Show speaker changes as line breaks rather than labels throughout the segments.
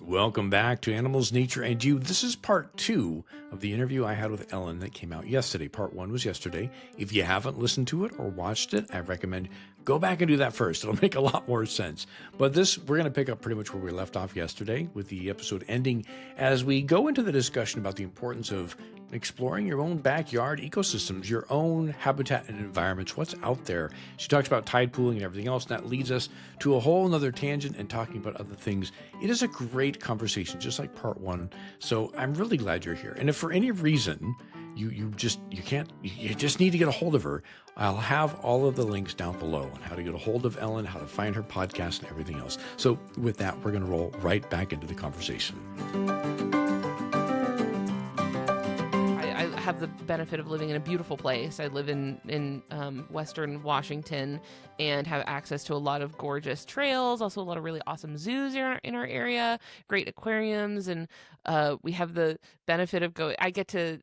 Welcome back to Animals, Nature, and You. This is part 2 of the interview I had with Ellen that came out yesterday. Part 1 was yesterday. If you haven't listened to it or watched it, I recommend go back and do that first. It'll make a lot more sense. But this, we're going to pick up pretty much where we left off yesterday, with the episode ending as we go into the discussion about the importance of exploring your own backyard ecosystems, your own habitat and environments, what's out there. She talks about tide pooling and everything else, and that leads us to a whole nother tangent and talking about other things. It is a great conversation, just like part 1. So I'm really glad you're here. And if for any reason you just need to get a hold of her, I'll have all of the links down below on how to get a hold of Ellen, how to find her podcast and everything else. So with that, we're going to roll right back into the conversation.
Have the benefit of living in a beautiful place. I live in Western Washington and have access to a lot of gorgeous trails, also a lot of really awesome zoos in our area, great aquariums, and we have the benefit of I get to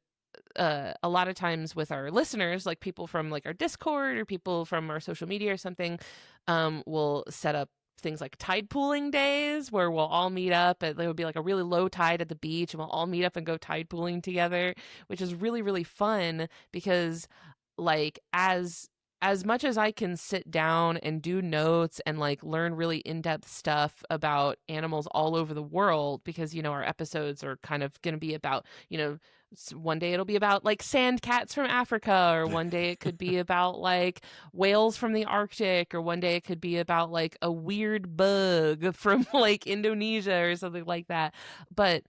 a lot of times with our listeners, like people from like our Discord or people from our social media or something, will set up things like tide pooling days where we'll all meet up. There would be like a really low tide at the beach and we'll all meet up and go tide pooling together, which is really, really fun because like as much as I can sit down and do notes and like learn really in-depth stuff about animals all over the world, because, you know, our episodes are kind of going to be about, you know, one day it'll be about like sand cats from Africa, or one day it could be about like whales from the Arctic, or one day it could be about like a weird bug from like Indonesia or something like that. But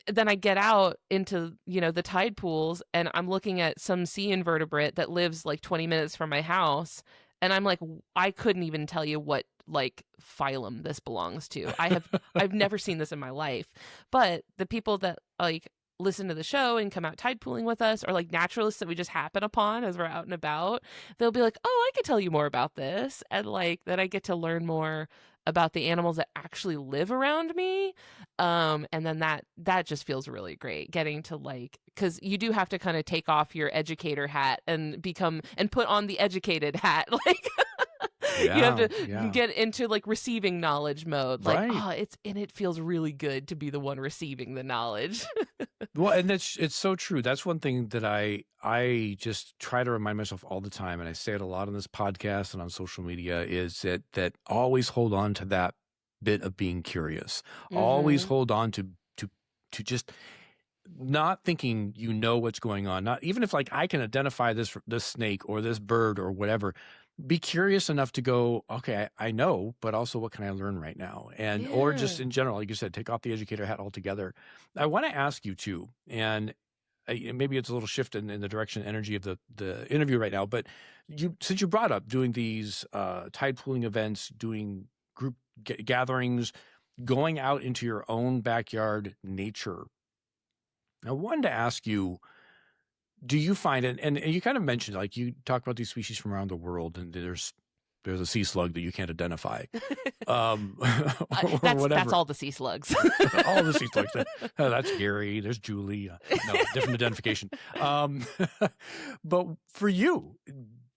then I get out into, you know, the tide pools and I'm looking at some sea invertebrate that lives like 20 minutes from my house. And I'm like, I couldn't even tell you what like phylum this belongs to. I've never seen this in my life. But the people that like listen to the show and come out tide pooling with us, or like naturalists that we just happen upon as we're out and about, they'll be like, oh, I could tell you more about this. And like that I get to learn more about the animals that actually live around me. And then that just feels really great, getting to like, because you do have to kind of take off your educator hat and put on the educated hat. Like you have to get into like receiving knowledge mode. Like, right. It feels really good to be the one receiving the knowledge.
Well, and it's so true. That's one thing that I just try to remind myself all the time, and I say it a lot on this podcast and on social media, is that always hold on to that bit of being curious. Mm-hmm. Always hold on to just not thinking you know what's going on. Not even if like I can identify this snake or this bird or whatever. Be curious enough to go, okay, I know, but also what can I learn right now? And or just in general, like you said, take off the educator hat altogether. I want to ask you too, and maybe it's a little shift in the direction energy of the interview right now, but since you brought up doing these tide pooling events, doing group gatherings, going out into your own backyard nature, I wanted to ask you, do you find it, and you kind of mentioned, like you talk about these species from around the world, and there's a sea slug that you can't identify.
That's all the sea slugs.
All the sea slugs. That's Gary. There's Julie. No, different identification. But for you,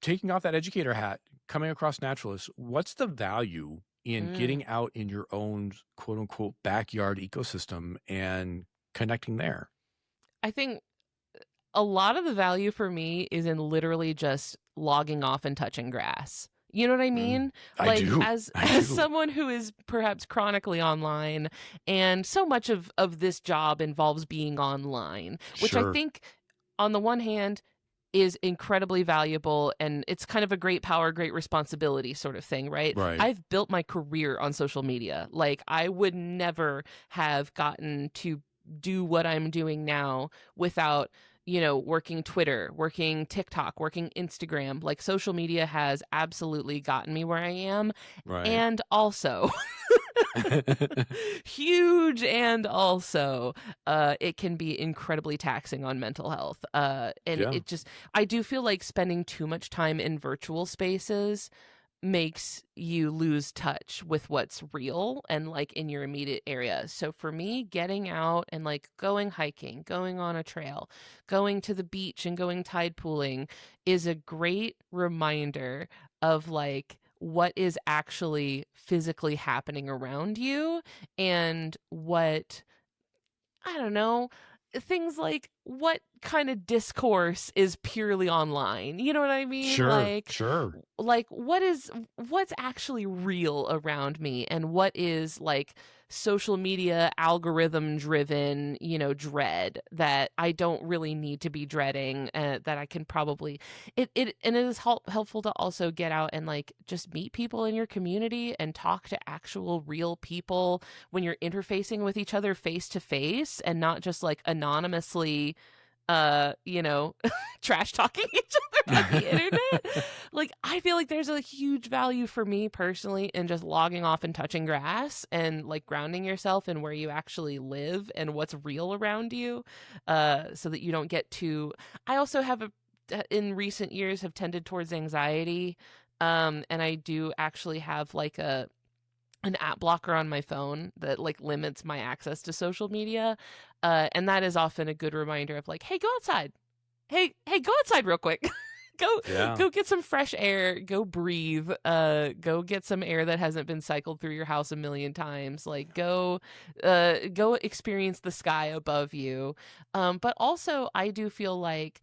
taking off that educator hat, coming across naturalists, what's the value in getting out in your own quote unquote backyard ecosystem and connecting there?
I think a lot of the value for me is in literally just logging off and touching grass. You know what I mean?
I do.
As someone who is perhaps chronically online, and so much of this job involves being online, which I think on the one hand is incredibly valuable, and it's kind of a great power, great responsibility sort of thing, right? I've built my career on social media. Like I would never have gotten to do what I'm doing now without, you know, working Twitter, working TikTok, working Instagram. Like social media has absolutely gotten me where I am. Right. And also huge, and also it can be incredibly taxing on mental health. I do feel like spending too much time in virtual spaces makes you lose touch with what's real and like in your immediate area. So for me, getting out and like going hiking, going on a trail, going to the beach and going tide pooling is a great reminder of like what is actually physically happening around you, and what, I don't know, things like what kind of discourse is purely online. You know what I mean?
Sure, sure.
Like what's actually real around me, and what is like social media algorithm driven, dread that I don't really need to be dreading, that I can probably, and it is helpful to also get out and like just meet people in your community and talk to actual real people when you're interfacing with each other face to face, and not just like anonymously trash talking each other on the internet. Like, I feel like there's a huge value for me personally in just logging off and touching grass, and like grounding yourself in where you actually live and what's real around you, so that you don't get too. I also have in recent years have tended towards anxiety, and I do actually have like an app blocker on my phone that like limits my access to social media, and that is often a good reminder of like, hey, go outside. Hey, go outside real quick.
Yeah.
Go get some fresh air, go breathe, go get some air that hasn't been cycled through your house a million times. Like go experience the sky above you. But also I do feel like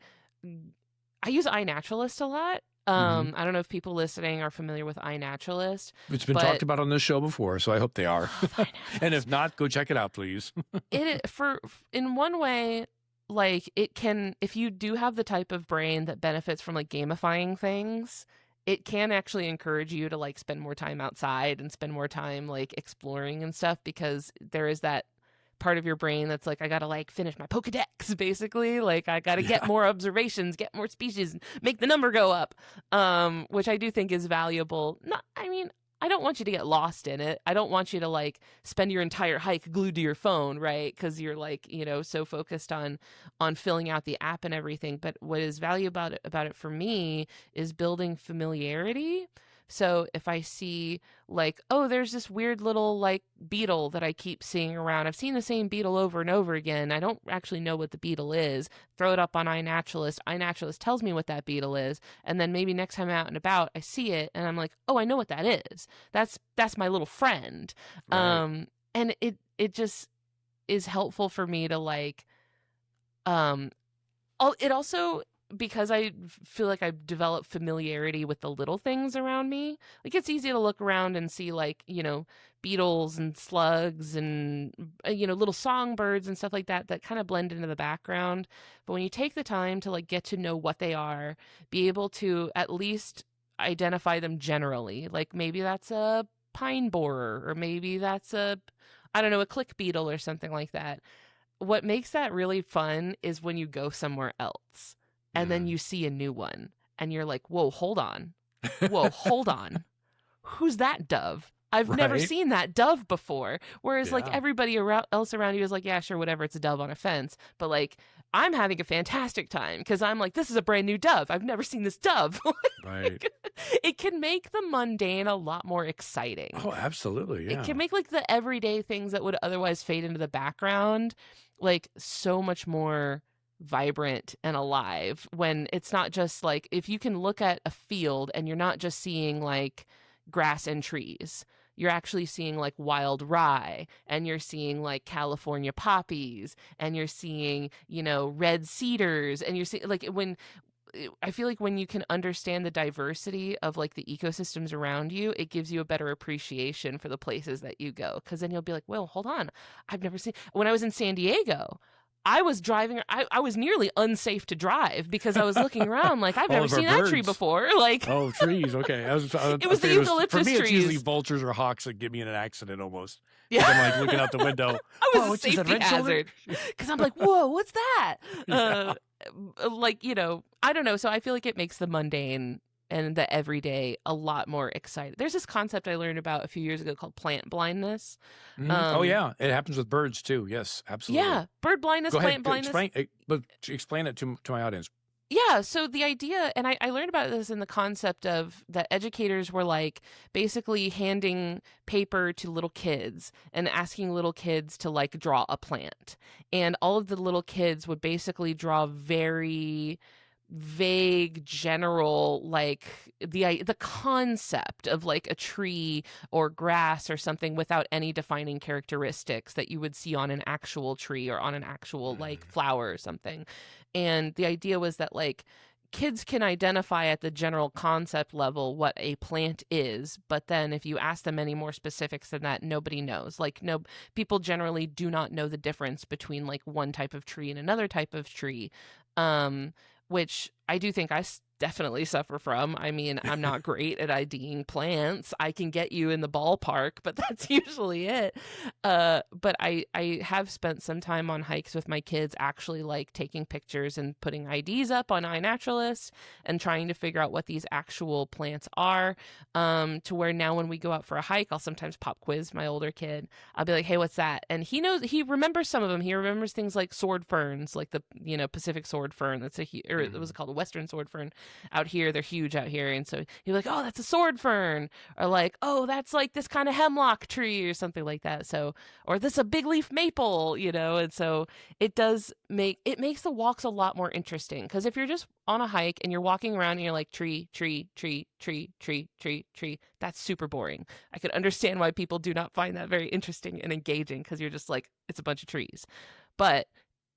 I use iNaturalist a lot.
Mhm.
I don't know if people listening are familiar with iNaturalist,
It's been
but
talked about on this show before, so I hope they are.
love
And
iNaturalist.
if not, go check it out, please.
In one way, like it can, if you do have the type of brain that benefits from like gamifying things, it can actually encourage you to like spend more time outside and spend more time like exploring and stuff, because there is that part of your brain that's like, I gotta like finish my Pokedex, basically. Like I gotta get
Yeah.
more observations, get more species, make the number go up. Which I do think is valuable. Not, I mean, I don't want you to get lost in it. I don't want you to like spend your entire hike glued to your phone, right? Because you're like, so focused on filling out the app and everything. But what is valuable about it for me is building familiarity. So if I see like, oh, there's this weird little like beetle that I keep seeing around. I've seen the same beetle over and over again. I don't actually know what the beetle is. Throw it up on iNaturalist. iNaturalist tells me what that beetle is, and then maybe next time out and about, I see it, and I'm like, oh, I know what that is. That's my little friend.
Right.
And it just is helpful for me to like, um, it also, because I feel like I've developed familiarity with the little things around me. Like it's easy to look around and see like, beetles and slugs and, little songbirds and stuff like that that kind of blend into the background. But when you take the time to like get to know what they are, be able to at least identify them generally, like maybe that's a pine borer, or maybe that's I don't know, a click beetle or something like that. What makes that really fun is when you go somewhere else and then
Mm.
you see a new one and you're like, whoa, hold on. Whoa, hold on. Who's that dove? I've never
Right?
seen that dove before. Whereas like
Yeah.
everybody else around you is like, yeah, sure, whatever, it's a dove on a fence. But like I'm having a fantastic time because I'm like, this is a brand new dove. I've never seen this dove.
Right.
It can make the mundane a lot more exciting.
Oh, absolutely.
It
Yeah.
can make like the everyday things that would otherwise fade into the background like so much more vibrant and alive, when it's not just like, if you can look at a field and you're not just seeing like grass and trees, you're actually seeing like wild rye, and you're seeing like California poppies, and you're seeing, red cedars, and you're seeing like I feel like when you can understand the diversity of like the ecosystems around you, it gives you a better appreciation for the places that you go. Cause then you'll be like, well, hold on. I've never seen, when I was in San Diego, I was driving, I was nearly unsafe to drive because I was looking around like, I've
All
never
of our
seen that tree
birds.
before. Like,
Oh, trees. Okay.
it was the
For
eucalyptus
me, it's usually
trees.
vultures or hawks that get me in an accident almost.
Yeah.
I'm like looking out the window.
I was
Oh,
a
it's just a
safety
red shoulder?
hazard because I'm like, whoa, what's that?
Yeah.
Like, I don't know. So I feel like it makes the mundane and the everyday a lot more exciting. There's this concept I learned about a few years ago called plant blindness.
Mhm. Oh, yeah. It happens with birds too. Yes, absolutely.
Yeah, bird blindness,
Go ahead.
plant blindness.
Explain it to my audience.
Yeah, so the idea, and I learned about this in the concept of that educators were like basically handing paper to little kids and asking little kids to like draw a plant. And all of the little kids would basically draw very vague general, like the concept of like a tree or grass or something without any defining characteristics that you would see on an actual tree or on an actual like
Mm.
flower or something. And the idea was that like kids can identify at the general concept level what a plant is, but then if you ask them any more specifics than that, nobody knows. Like, no, people generally do not know the difference between like one type of tree and another type of tree, um, which I do think definitely suffer from. I mean, I'm not great at IDing plants. I can get you in the ballpark, but that's usually it. But I have spent some time on hikes with my kids, actually like taking pictures and putting IDs up on iNaturalist and trying to figure out what these actual plants are. To where now when we go out for a hike, I'll sometimes pop quiz my older kid. I'll be like, "Hey, what's that?" And he knows, he remembers some of them. He remembers things like sword ferns, like the Pacific sword fern. That's or it was called a Western sword fern. Out here, they're huge out here, and so he's like, "Oh, that's a sword fern," or like, "Oh, that's like this kind of hemlock tree," or something like that. So, or this a big leaf maple, and so it makes the walks a lot more interesting, because if you're just on a hike and you're walking around and you're like tree, tree, tree, tree, tree, tree, tree, that's super boring. I could understand why people do not find that very interesting and engaging, because you're just like, it's a bunch of trees. But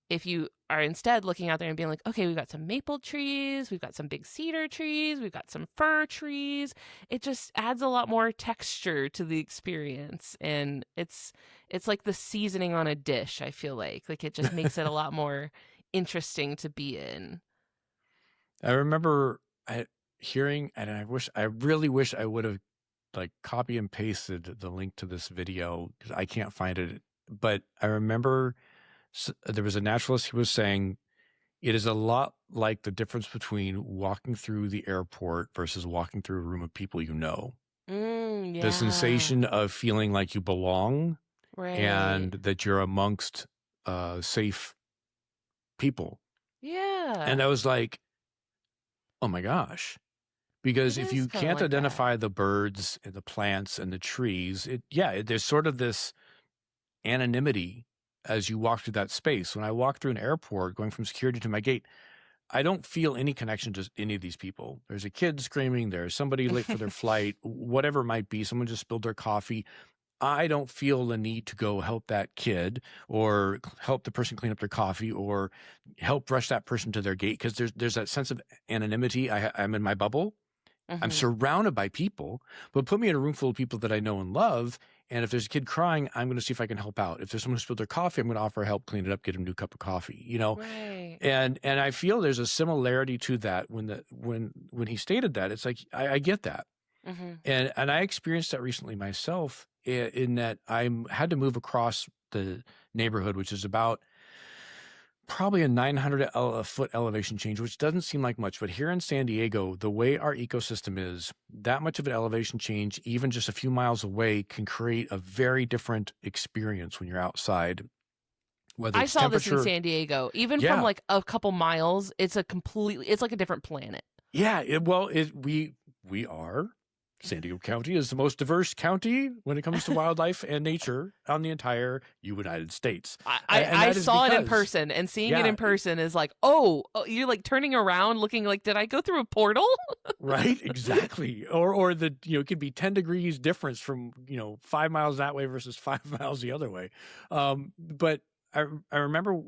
if you are instead looking out there and being like, okay, we've got some maple trees, we've got some big cedar trees, we've got some fir trees, it just adds a lot more texture to the experience. And it's like the seasoning on a dish, I feel like it just makes it a lot more interesting to be in.
I remember hearing, and I really wish I would have like copy and pasted the link to this video because I can't find it. But I remember there was a naturalist who was saying it is a lot like the difference between walking through the airport versus walking through a room of people you know.
Yeah.
The sensation of feeling like you belong
Right.
and that you're amongst safe people.
Yeah.
And I was like, oh my gosh. Because
It
if
is
you
kinda
can't
like that.
identify the birds and the plants and the trees, there's sort of this anonymity as you walk through that space. When I walk through an airport going from security to my gate, I don't feel any connection to any of these people. There's a kid screaming, there's somebody late for their flight, whatever it might be, someone just spilled their coffee. I don't feel the need to go help that kid or help the person clean up their coffee or help rush that person to their gate, because there's that sense of anonymity. I'm in my bubble. I'm surrounded by people, but put me in a room full of people that I know and love. And if there's a kid crying, I'm going to see if I can help out. If there's someone who spilled their coffee, I'm going to offer help, clean it up, get him a new cup of coffee,
Right.
And I feel there's a similarity to that when he stated that. It's like, I get that. And I experienced that recently myself in that I had to move across the neighborhood, which is about probably a 900 foot elevation change, which doesn't seem like much. But here in San Diego, the way our ecosystem is, that much of an elevation change, even just a few miles away, can create a very different experience when you're outside. Whether
I
it's
saw this in
temperature,
San Diego. Even from
yeah,
like a couple miles, it's like a different planet.
yeah. We are. San Diego County is the most diverse county when it comes to wildlife and nature on the entire United States.
I saw it in
because,
person, and seeing it
yeah,
in person is like, oh, you're like turning around looking like, did I go through a portal?
right, exactly. Or it could be 10 degrees difference from 5 miles that way versus 5 miles the other way. But I remember.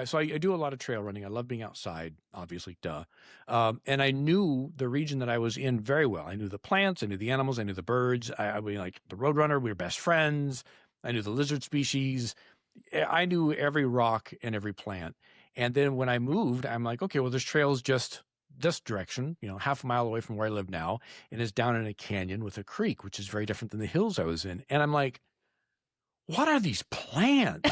So I do a lot of trail running. I love being outside, obviously, duh. And I knew the region that I was in very well. I knew the plants, I knew the animals, I knew the birds. I mean, like the roadrunner, we were best friends. I knew the lizard species. I knew every rock and every plant. And then when I moved, I'm like, okay, well, this trail's just this direction, half a mile away from where I live now, and it's down in a canyon with a creek, which is very different than the hills I was in. And I'm like, what are these plants?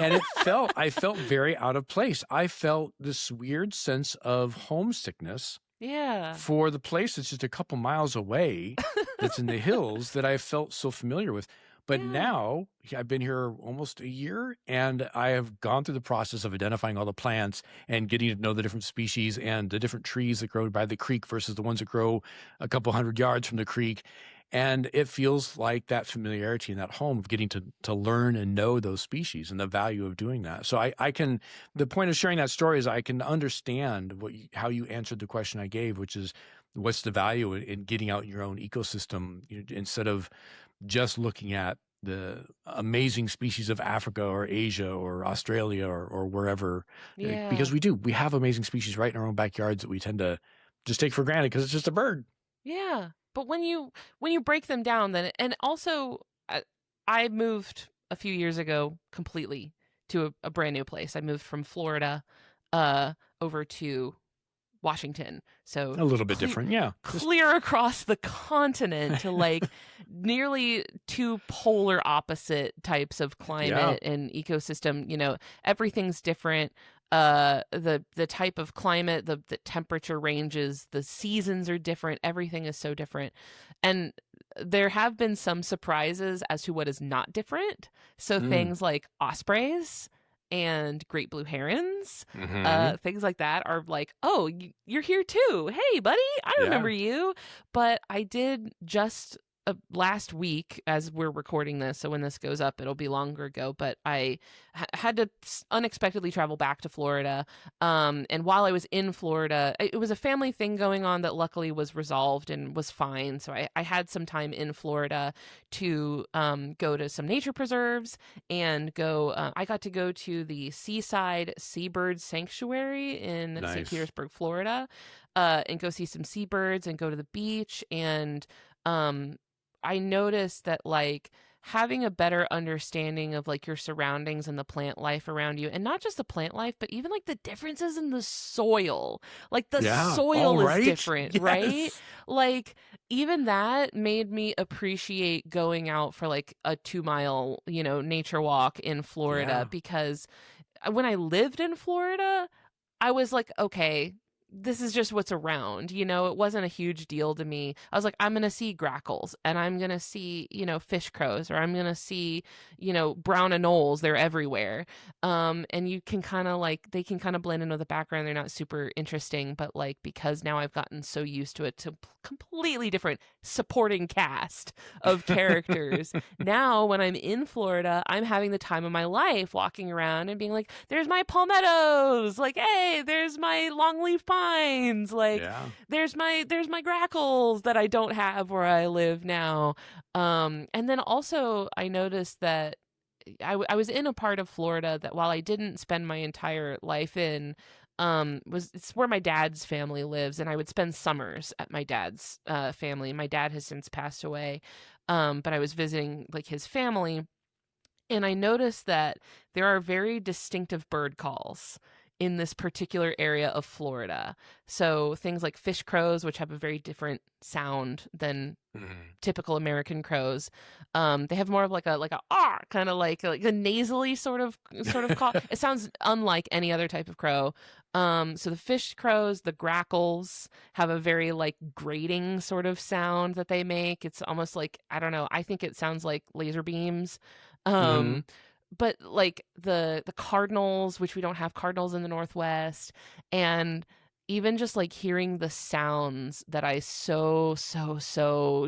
And I felt very out of place. I felt this weird sense of homesickness
Yeah.
for the place that's just a couple miles away, that's in the hills, that I felt so familiar with. But
Yeah.
now I've been here almost a year, and I have gone through the process of identifying all the plants and getting to know the different species and the different trees that grow by the creek versus the ones that grow a couple hundred yards from the creek. And it feels like that familiarity in that home of getting to learn and know those species and the value of doing that. So I can, the point of sharing that story is I can understand how you answered the question I gave, which is what's the value in getting out your own ecosystem instead of just looking at the amazing species of Africa or Asia or Australia or wherever,
Yeah.
because we have amazing species right in our own backyards that we tend to just take for granted because it's just a bird.
Yeah. But when you break them down, then and also I moved a few years ago completely to a brand new place. I moved from Florida over to Washington. So
A little bit
clear
different. Yeah. Just,
clear across the continent to like nearly two polar opposite types of
yeah.
climate and ecosystem. Everything's different. The type of climate, the temperature ranges, the seasons are different. Everything is so different. And there have been some surprises as to what is not different. So
Mm.
things like ospreys and great blue herons,
Hmm.
things like that are like, oh, you're here too. Hey, buddy, I remember
Yeah.
you. But I did just last week, as we're recording this, so when this goes up, it'll be longer ago. But I had to unexpectedly travel back to Florida. And while I was in Florida, it was a family thing going on that luckily was resolved and was fine. So I had some time in Florida to go to some nature preserves and go. I got to go to the Seaside Seabird Sanctuary in St.
Nice.
Petersburg, Florida, and go see some seabirds and go to the beach. And um, I noticed that like having a better understanding of like your surroundings and the plant life around you, and not just the plant life, but even like the differences in the soil. Like the
Yeah. All
soil is
right.
different, right?
Yes.
Like even that made me appreciate going out for like a 2 mile, nature walk in Florida,
Yeah.
because when I lived in Florida, I was like, okay, this is just what's around. It wasn't a huge deal to me. I was like, I'm going to see grackles and I'm going to see, fish crows, or I'm going to see, brown anoles. They're everywhere. And you can kind of like, they can kind of blend into the background. They're not super interesting, but like, because now I've gotten so used to it, to completely different supporting cast of characters. Now, when I'm in Florida, I'm having the time of my life walking around and being like, there's my palmettos. Like, hey, there's my longleaf pines. Like,
Yeah.
there's my grackles that I don't have where I live now. And then also I noticed that I was in a part of Florida that, while I didn't spend my entire life in, it's where my dad's family lives, and I would spend summers at my dad's family. My dad has since passed away, but I was visiting like his family, and I noticed that there are very distinctive bird calls in this particular area of Florida. So things like fish crows, which have a very different sound than
Mhm.
typical American crows. They have more of like a ah kind of like a nasally sort of call. It sounds unlike any other type of crow. So the fish crows, the grackles have a very like grating sort of sound that they make. It's almost like, I don't know. I think it sounds like laser beams.
Mhm.
Um, but like the cardinals, which we don't have cardinals in the Northwest, and even just like hearing the sounds that I so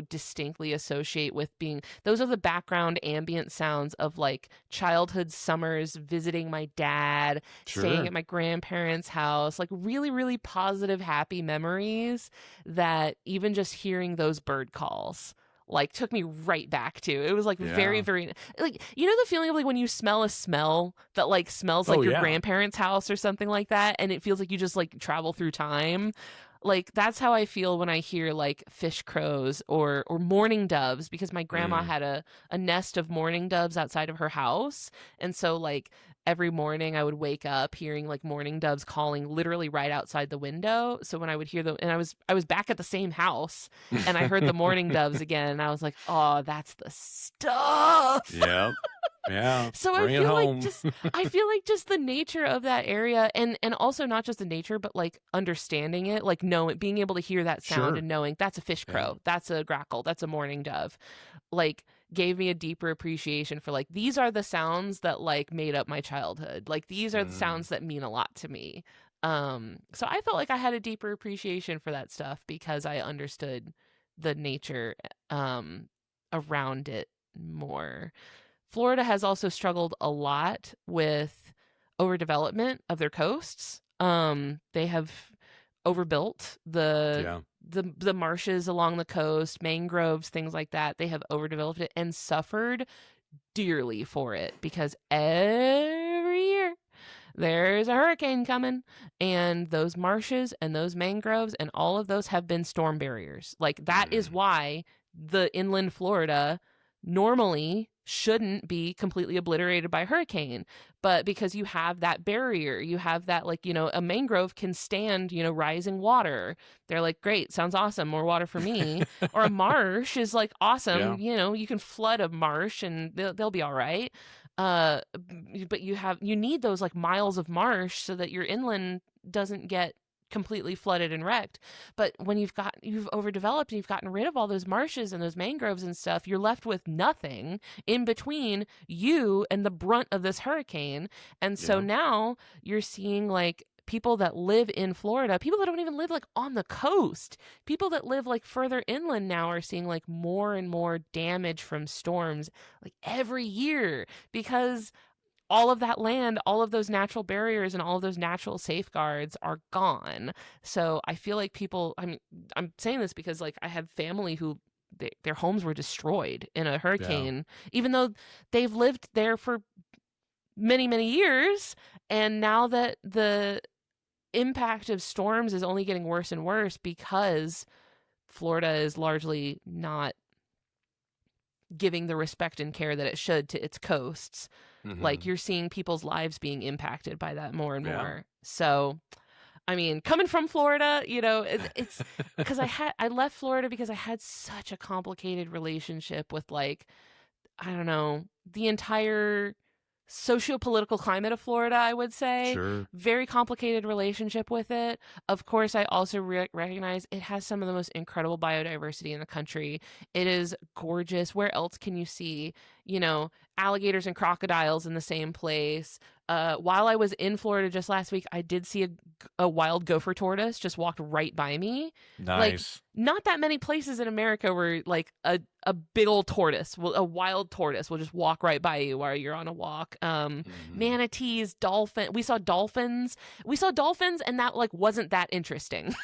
distinctly associate with being, those are the background ambient sounds of like childhood summers, visiting my dad, staying
Sure.
at my grandparents' house, like really, really positive, happy memories that even just hearing those bird calls like took me right back to. It was like very,
Yeah.
very like, the feeling of like when you smell a smell that like smells
Oh,
like your
yeah.
grandparents' house or something like that, and it feels like you just like travel through time. Like that's how I feel when I hear like fish crows or mourning doves, because my grandma
Mm.
had a nest of mourning doves outside of her house. And so like every morning I would wake up hearing like mourning doves calling literally right outside the window. So when I would hear them, and I was back at the same house and I heard the mourning doves again, and I was like, oh, that's the stuff.
Yep. Yeah.
So
Bring it home.
I feel like just the nature of that area, and also not just the nature, but like understanding it, like knowing, being able to hear that sound
Sure.
and knowing that's a fish
Yeah.
crow, that's a grackle, that's a mourning dove, like gave me a deeper appreciation for like, these are the sounds that like made up my childhood. Like these are the
Mm.
sounds that mean a lot to me. So I felt like I had a deeper appreciation for that stuff because I understood the nature around it more. Florida has also struggled a lot with overdevelopment of their coasts. They have overbuilt
Yeah.
the marshes along the coast, mangroves, things like that. They have overdeveloped it and suffered dearly for it because every year there's a hurricane coming, and those marshes and those mangroves and all of those have been storm barriers. Like, that is why the inland Florida normally shouldn't be completely obliterated by hurricane, but because you have that barrier, you have that, like, a mangrove can stand, rising water. They're like, great, sounds awesome, more water for me. Or a marsh is like, awesome,
Yeah.
you can flood a marsh and they'll be all right. But you need those like miles of marsh so that your inland doesn't get completely flooded and wrecked. But when you've overdeveloped and you've gotten rid of all those marshes and those mangroves and stuff, you're left with nothing in between you and the brunt of this hurricane. And so now you're seeing like people that live in Florida, people that don't even live like on the coast, people that live like further inland now are seeing like more and more damage from storms like every year, because all of that land, all of those natural barriers and all of those natural safeguards are gone. So I feel like I'm saying this because like I have family who their homes were destroyed in a hurricane, even though they've lived there for many, many years. And now that the impact of storms is only getting worse and worse because Florida is largely not giving the respect and care that it should to its coasts. Like, you're seeing people's lives being impacted by that more and more. So, I mean, coming from Florida, it's because I left Florida because I had such a complicated relationship with, like, I don't know, the entire socio-political climate of Florida, I would say.
Sure.
Very complicated relationship with it. Of course, I also recognize it has some of the most incredible biodiversity in the country. It is gorgeous. Where else can you see, alligators and crocodiles in the same place? While I was in Florida just last week, I did see a wild gopher tortoise just walked right by me.
Nice.
Like, not that many places in America where like a big old tortoise, a wild tortoise will just walk right by you while you're on a walk. Manatees, dolphin. We saw dolphins, and that like wasn't that interesting.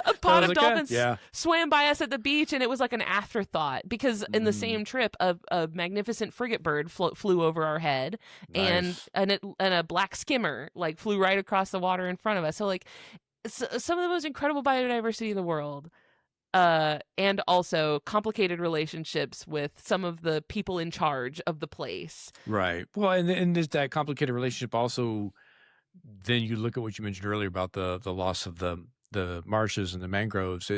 A pod of dolphins swam by us at the beach, and it was like an afterthought because in the same trip, a magnificent frigate bird flew over our head.
Nice.
and a black skimmer like flew right across the water in front of us. So like some of the most incredible biodiversity in the world, and also complicated relationships with some of the people in charge of the place.
Right. Well, and there's that complicated relationship also. Then you look at what you mentioned earlier about the loss of the marshes and the mangroves.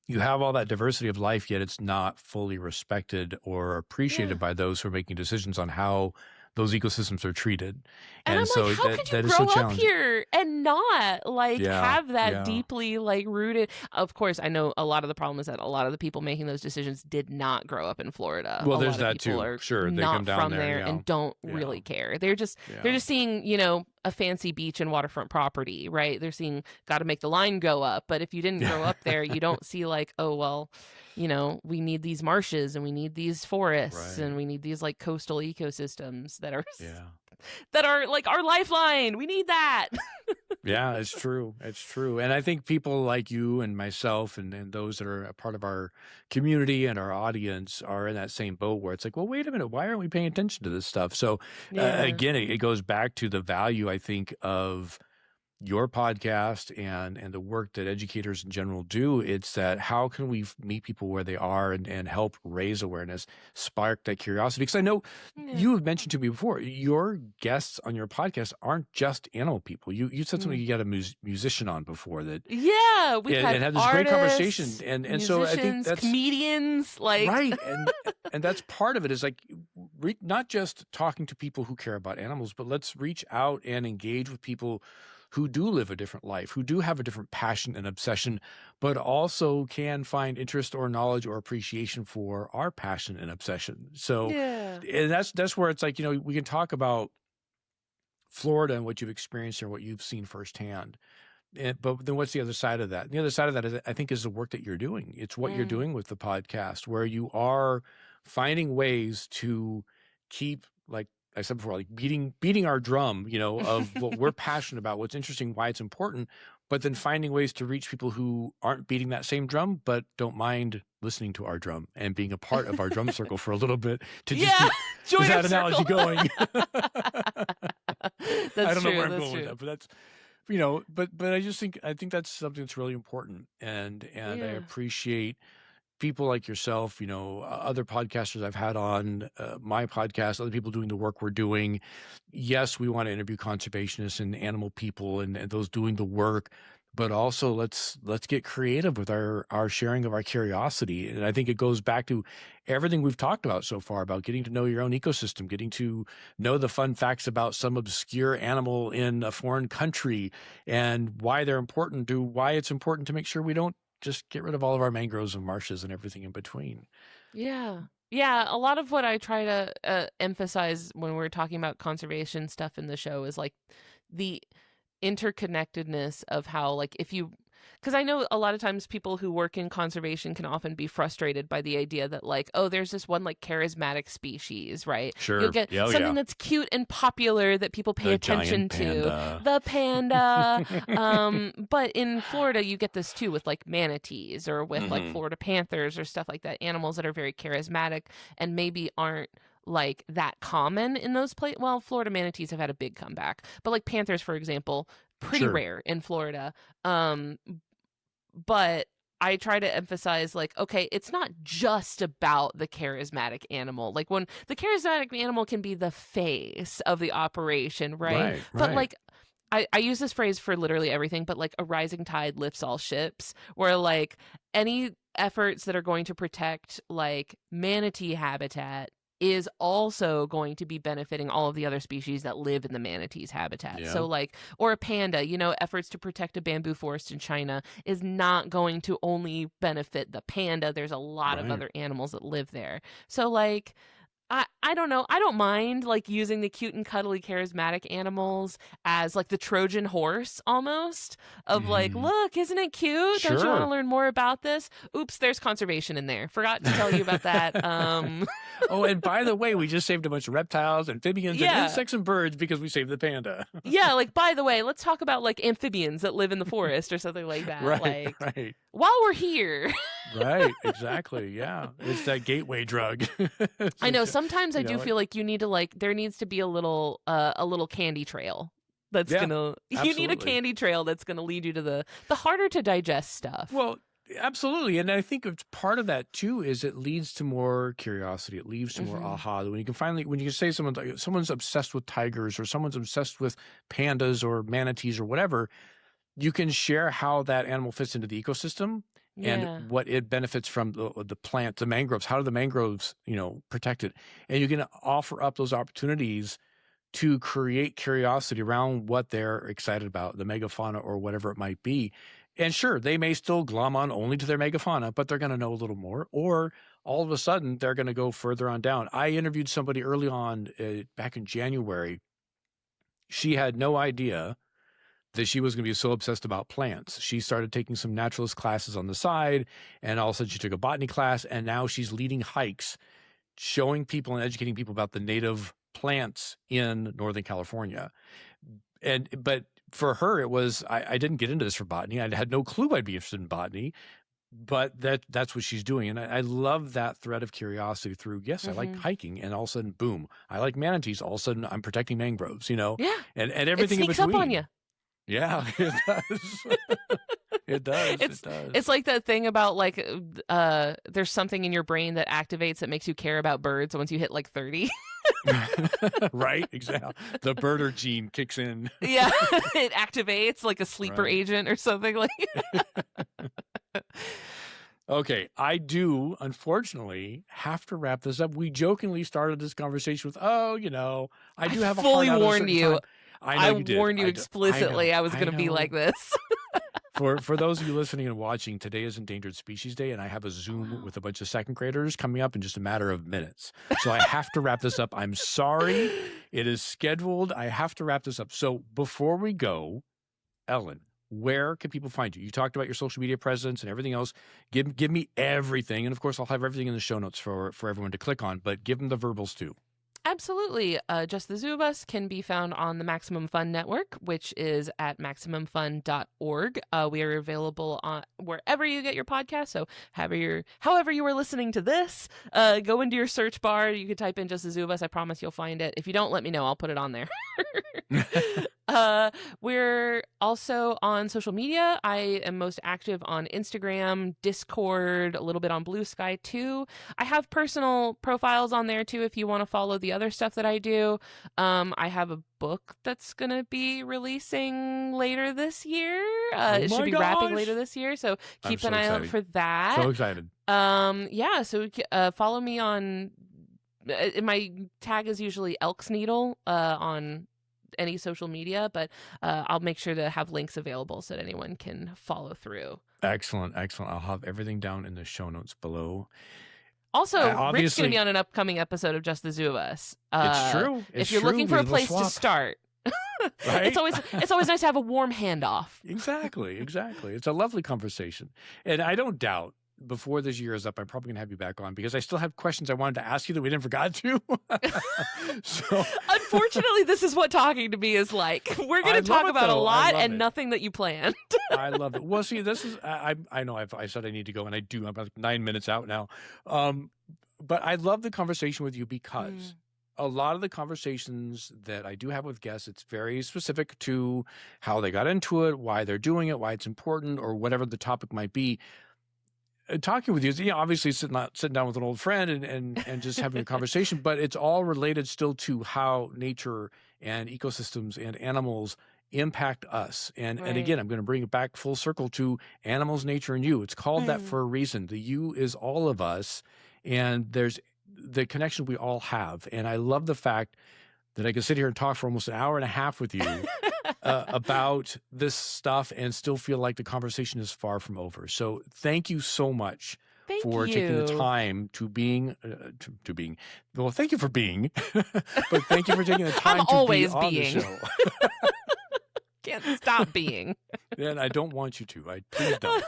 You have all that diversity of life, yet it's not fully respected or appreciated by those who are making decisions on how those ecosystems are treated.
And I'm
so
like, how could you grow up here and not like have that deeply like rooted? Of course, I know a lot of the problem is that a lot of the people making those decisions did not grow up in Florida.
Well,
a
there's
lot of
that
people
too.
Are
sure, they
not
come down
from there and don't really care. They're just seeing a fancy beach and waterfront property, right? They're seeing got to make the line go up. But if you didn't grow up there, you don't see like, oh well, we need these marshes and we need these forests and we need these like coastal ecosystems that are like our lifeline. We need that.
Yeah, it's true. It's true. And I think people like you and myself and those that are a part of our community and our audience are in that same boat where it's like, well, wait a minute, why aren't we paying attention to this stuff? So again, it goes back to the value, I think, of your podcast and the work that educators in general do. It's that how can we meet people where they are and help raise awareness, spark that curiosity? Because I know you have mentioned to me before, your guests on your podcast aren't just animal people. You said something, you got a musician on before that.
Yeah, we've had
this
artists,
great conversation. And so I think that's
comedians, like
right. And that's part of it is like not just talking to people who care about animals, but let's reach out and engage with people who do live a different life, who do have a different passion and obsession, but also can find interest or knowledge or appreciation for our passion and obsession. So and that's where it's like, we can talk about Florida and what you've experienced or what you've seen firsthand. But then what's the other side of that? The other side of that is, I think, is the work that you're doing. It's what you're doing with the podcast, where you are finding ways to keep, like I said before, like beating our drum, of what we're passionate about, what's interesting, why it's important, but then finding ways to reach people who aren't beating that same drum, but don't mind listening to our drum and being a part of our drum circle for a little bit to just keep that analogy going. I don't know where I'm going with that, but that's, but I think that's something that's really important. And I appreciate people like yourself, other podcasters I've had on my podcast, other people doing the work we're doing. Yes, we want to interview conservationists and animal people and those doing the work, but also let's get creative with our sharing of our curiosity. And I think it goes back to everything we've talked about so far about getting to know your own ecosystem, getting to know the fun facts about some obscure animal in a foreign country and why they're important, why it's important to make sure we don't just get rid of all of our mangroves and marshes and everything in between.
Yeah. Yeah. A lot of what I try to emphasize when we're talking about conservation stuff in the show is like the interconnectedness of how, like, because I know a lot of times people who work in conservation can often be frustrated by the idea that, like, oh, there's this one like charismatic species, right?
Sure.
You'll get something that's cute and popular that people pay attention to. The panda. But in Florida, you get this too with like manatees or with like Florida panthers or stuff like that. Animals that are very charismatic and maybe aren't like that common in those places. Well, Florida manatees have had a big comeback, but like panthers, for example, pretty rare in Florida. But I try to emphasize, like, okay, it's not just about the charismatic animal. Like, when the charismatic animal can be the face of the operation, right? But like, I use this phrase for literally everything, but like a rising tide lifts all ships, where like any efforts that are going to protect like manatee habitat is also going to be benefiting all of the other species that live in the manatee's habitat. Yeah. So like, or a panda, efforts to protect a bamboo forest in China is not going to only benefit the panda. There's a lot of other animals that live there. So like, I don't know. I don't mind like using the cute and cuddly charismatic animals as like the Trojan horse almost of like, look, isn't it cute? Don't you want to learn more about this? Oops, there's conservation in there. Forgot to tell you about that.
Oh, and by the way, we just saved a bunch of reptiles, amphibians, and insects and birds because we saved the panda.
Yeah, like, by the way, let's talk about like amphibians that live in the forest or something like that.
Right.
While we're here.
Right, exactly. Yeah. It's that gateway drug.
I know. Sometimes I do feel like you need to like, there needs to be a little candy trail. That's you need a candy trail that's gonna lead you to the harder to digest stuff.
Well, absolutely. And I think part of that too is it leads to more curiosity. It leads to more aha. When you can say someone's obsessed with tigers or someone's obsessed with pandas or manatees or whatever, you can share how that animal fits into the ecosystem and what it benefits from the plant, the mangroves. How do the mangroves, protect it? And you can offer up those opportunities to create curiosity around what they're excited about, the megafauna or whatever it might be. And sure, they may still glom on only to their megafauna, but they're going to know a little more. Or all of a sudden, they're going to go further on down. I interviewed somebody early on back in January. She had no idea that she was going to be so obsessed about plants. She started taking some naturalist classes on the side, and all of a sudden she took a botany class, and now she's leading hikes, showing people and educating people about the native plants in Northern California. But for her, it was, I didn't get into this for botany. I had no clue I'd be interested in botany, but that's what she's doing. And I love that thread of curiosity through, yes, I like hiking, and all of a sudden, boom, I like manatees. All of a sudden I'm protecting mangroves,
Yeah.
and everything in between.
It sneaks up on you.
Yeah, it does. It does.
It's like that thing about like, there's something in your brain that activates that makes you care about birds once you hit like 30.
Right, exactly. The birder gene kicks in.
Yeah, it activates like a sleeper agent or something like.
Okay, I do, unfortunately, have to wrap this up. We jokingly started this conversation with, I do have a
fully
heart out
warned you.
Time. I
warned you explicitly I was going to be like this.
For those of you listening and watching, today is Endangered Species Day, and I have a Zoom with a bunch of second graders coming up in just a matter of minutes. So I have to wrap this up. I'm sorry. It is scheduled. I have to wrap this up. So before we go, Ellen, where can people find you? You talked about your social media presence and everything else. Give me everything. And of course, I'll have everything in the show notes for everyone to click on, but give them the verbals too.
Absolutely. Just the Zoo of Us can be found on the Maximum Fun Network, which is at MaximumFun.org. We are available on wherever you get your podcast. So however you are listening to this, go into your search bar. You can type in Just the Zoo of Us. I promise you'll find it. If you don't, let me know. I'll put it on there. We're also on social media. I am most active on Instagram, Discord, a little bit on Blue Sky too. I have personal profiles on there too if you want to follow the other stuff that I do. I have a book that's going to be releasing later this year. It should be wrapping later this year, so keep an eye out for that.
So excited.
So follow me on my tag is usually Elk's Needle on any social media, but I'll make sure to have links available so that anyone can follow through.
Excellent. I'll have everything down in the show notes below.
Also, Rick's going to be on an upcoming episode of Just the Zoo of Us.
It's true.
If you're looking for a place to start, right? It's always nice to have a warm handoff.
Exactly. It's a lovely conversation, and I don't doubt before this year is up, I'm probably going to have you back on because I still have questions I wanted to ask you that we didn't forgot to. So,
unfortunately, this is what talking to me is like. We're going to talk about a lot and nothing that you planned.
I love it. Well, see, this is, I know I said I need to go and I do. I'm about 9 minutes out now. But I love the conversation with you because a lot of the conversations that I do have with guests, it's very specific to how they got into it, why they're doing it, why it's important, or whatever the topic might be. Talking with you, obviously sitting down with an old friend and just having a conversation, but it's all related still to how nature and ecosystems and animals impact us. And again, I'm going to bring it back full circle to animals, nature, and you. It's called that for a reason. The you is all of us, and there's the connection we all have. And I love the fact that I can sit here and talk for almost an hour and a half with you about this stuff and still feel like the conversation is far from over. So thank you so much for taking the time to being, well, thank you for being, but thank you for taking the time to be on the show.
Can't stop being.
And I don't want you to. Please don't.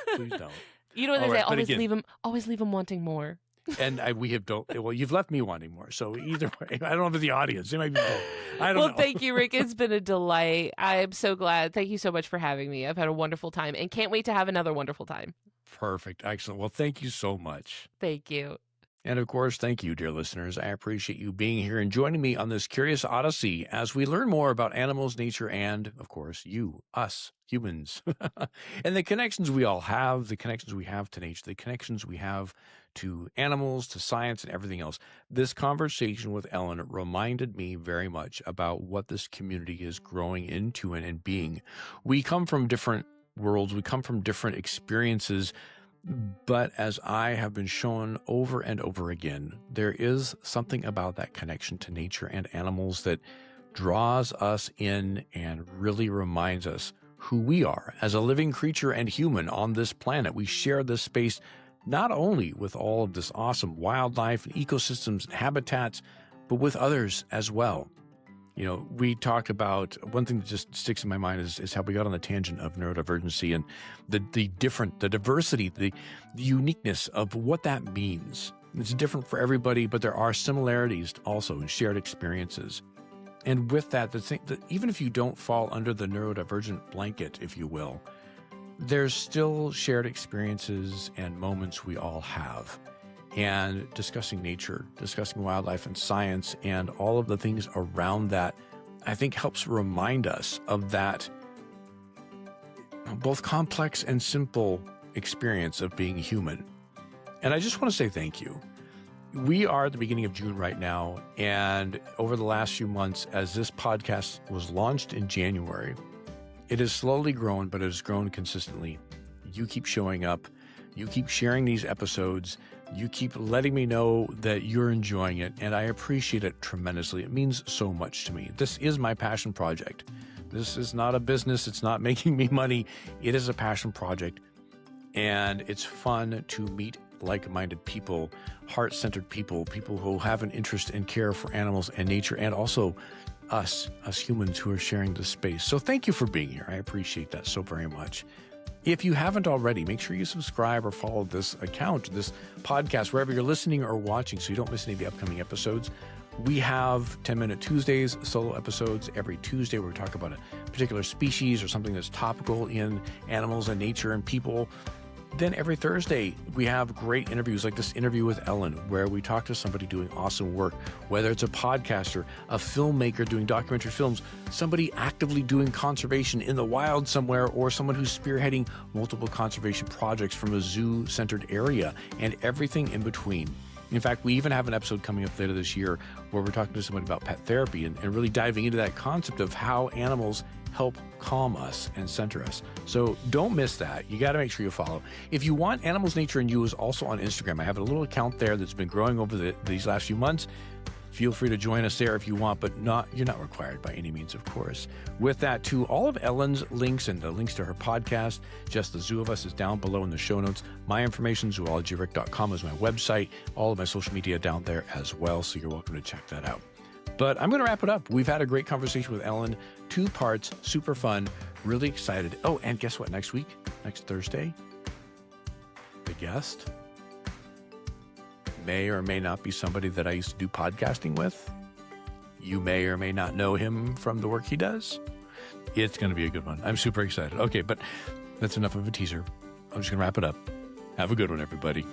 You know what they say, always leave them wanting more.
And you've left me wanting more. So either way, I don't know if the audience, it might be both. I don't know.
Well, thank you, Rick. It's been a delight. I'm so glad. Thank you so much for having me. I've had a wonderful time and can't wait to have another wonderful time.
Perfect. Excellent. Well, thank you so much.
Thank you.
And of course, thank you, dear listeners. I appreciate you being here and joining me on this curious odyssey as we learn more about animals, nature, and, of course, you, us, humans, and the connections we all have, the connections we have to nature, the connections we have to animals, to science, and everything else. This conversation with Ellen reminded me very much about what this community is growing into and being. We come from different worlds. We come from different experiences. But as I have been shown over and over again, there is something about that connection to nature and animals that draws us in and really reminds us who we are as a living creature and human on this planet. We share this space not only with all of this awesome wildlife and ecosystems and habitats, but with others as well. You know, we talk about one thing that just sticks in my mind is how we got on the tangent of neurodivergency and the diversity, the uniqueness of what that means. It's different for everybody, but there are similarities also in shared experiences. And with that, that even if you don't fall under the neurodivergent blanket, if you will, there's still shared experiences and moments we all have. And discussing nature, discussing wildlife and science and all of the things around that, I think helps remind us of that both complex and simple experience of being human. And I just want to say thank you. We are at the beginning of June right now, and over the last few months, as this podcast was launched in January, it has slowly grown, but it has grown consistently. You keep showing up. You keep sharing these episodes. You keep letting me know that you're enjoying it, and I appreciate it tremendously. It means so much to me. This is my passion project. This is not a business. It's not making me money. It is a passion project, and it's fun to meet like-minded people, heart-centered people, people who have an interest and care for animals and nature, and also us humans who are sharing this space. So thank you for being here. I appreciate that so very much. If you haven't already, make sure you subscribe or follow this account, this podcast, wherever you're listening or watching, so you don't miss any of the upcoming episodes. We have 10-Minute Tuesdays, solo episodes every Tuesday where we talk about a particular species or something that's topical in animals and nature and people. Then every Thursday, we have great interviews like this interview with Ellen, where we talk to somebody doing awesome work, whether it's a podcaster, a filmmaker doing documentary films, somebody actively doing conservation in the wild somewhere, or someone who's spearheading multiple conservation projects from a zoo-centered area, and everything in between. In fact, we even have an episode coming up later this year where we're talking to someone about pet therapy and really diving into that concept of how animals help calm us and center us. So don't miss that. You got to make sure you follow. If you want Animals, Nature, and You is also on Instagram. I have a little account there that's been growing over these last few months. Feel free to join us there if you want, but you're not required by any means, of course. With that, too, all of Ellen's links and the links to her podcast, Just the Zoo of Us, is down below in the show notes. My information, zoologyrick.com, is my website. All of my social media down there as well, so you're welcome to check that out. But I'm going to wrap it up. We've had a great conversation with Ellen, 2 parts, super fun, really excited. Oh, and guess what? Next Thursday, the guest may or may not be somebody that I used to do podcasting with. You may or may not know him from the work he does. It's going to be a good one. I'm super excited. Okay, but that's enough of a teaser. I'm just going to wrap it up. Have a good one, everybody.